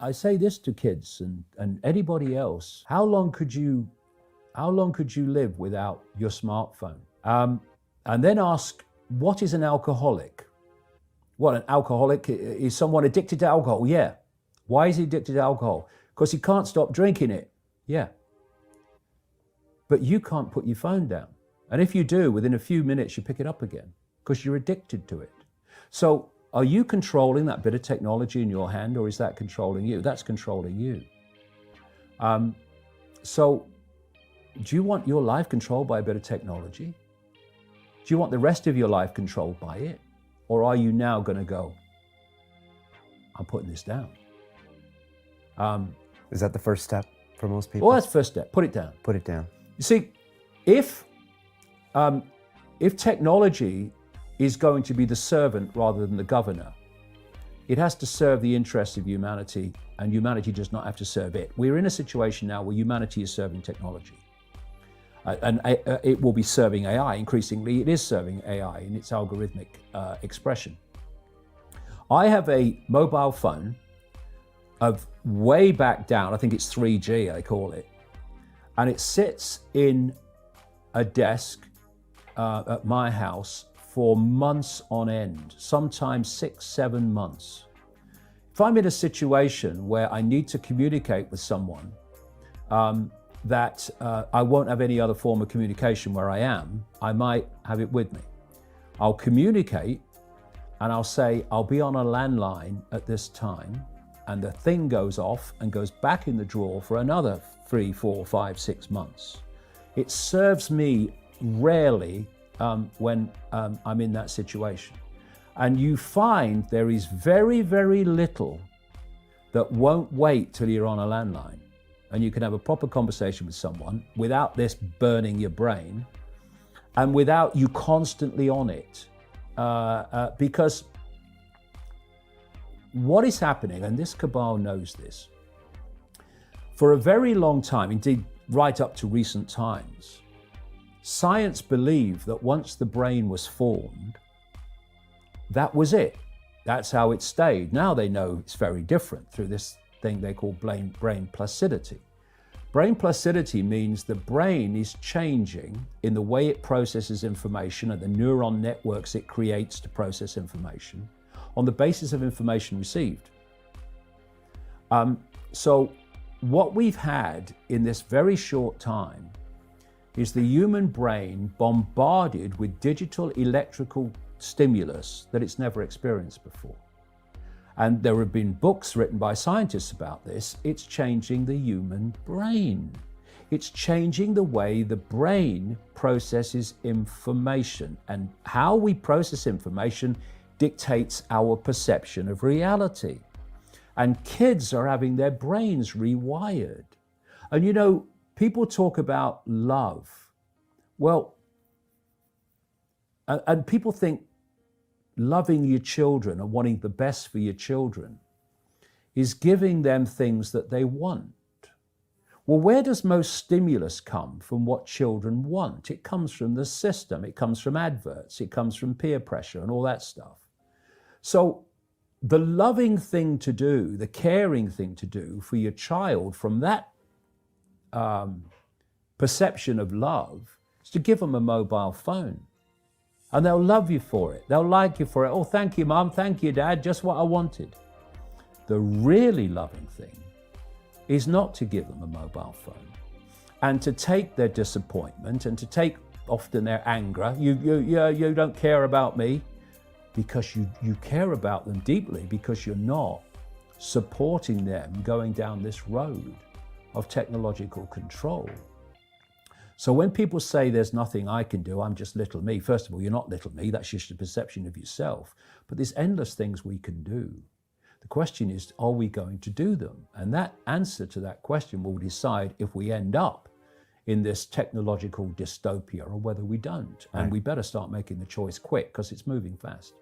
I say this to kids and anybody else, how long could you live without your smartphone? And then ask, what is an alcoholic? What, an alcoholic is someone addicted to alcohol? Yeah. Why is he addicted to alcohol? Because he can't stop drinking it. Yeah. But you can't put your phone down. And if you do, within a few minutes, you pick it up again because you're addicted to it. So are you controlling that bit of technology in your hand, or is that controlling you? That's controlling you. So do you want your life controlled by a bit of technology? Do you want the rest of your life controlled by it? Or are you now going to go, I'm putting this down? Is that the first step for most people? Well, that's the first step. Put it down. Put it down. You see, if technology is going to be the servant rather than the governor, it has to serve the interests of humanity, and humanity does not have to serve it. We're in a situation now where humanity is serving technology. And it will be serving AI. Increasingly, it is serving AI in its algorithmic expression. I have a mobile phone of way back down, I think it's 3G, I call it. And it sits in a desk at my house for months on end, sometimes 6, 7 months. If I'm in a situation where I need to communicate with someone, that I won't have any other form of communication where I am, I might have it with me. I'll communicate and I'll say, I'll be on a landline at this time, and the thing goes off and goes back in the drawer for another 3, 4, 5, 6 months. It serves me rarely when I'm in that situation. And you find there is very, very little that won't wait till you're on a landline. And you can have a proper conversation with someone without this burning your brain and without you constantly on it. Because what is happening, and this cabal knows this, for a very long time, indeed right up to recent times, science believed that once the brain was formed, that was it. That's how it stayed. Now they know it's very different through this thing they call brain placidity. Brain placidity means the brain is changing in the way it processes information and the neuron networks it creates to process information on the basis of information received. So what we've had in this very short time is the human brain bombarded with digital electrical stimulus that it's never experienced before. And there have been books written by scientists about this. It's changing the human brain. It's changing the way the brain processes information, and how we process information dictates our perception of reality. And kids are having their brains rewired. And you know, people talk about love. Well, and people think loving your children and wanting the best for your children is giving them things that they want. Well, where does most stimulus come from what children want? It comes from the system, it comes from adverts, it comes from peer pressure and all that stuff. So the loving thing to do, the caring thing to do for your child from that perception of love is to give them a mobile phone. And they'll love you for it. They'll like you for it. Oh, thank you, Mom. Thank you, Dad. Just what I wanted. The really loving thing is not to give them a mobile phone and to take their disappointment and to take often their anger. You don't care about me, because you care about them deeply, because you're not supporting them going down this road of technological control. So when people say there's nothing I can do, I'm just little me, first of all, you're not little me, that's just a perception of yourself. But there's endless things we can do. The question is, are we going to do them? And that answer to that question will decide if we end up in this technological dystopia or whether we don't. And we better start making the choice quick, because it's moving fast.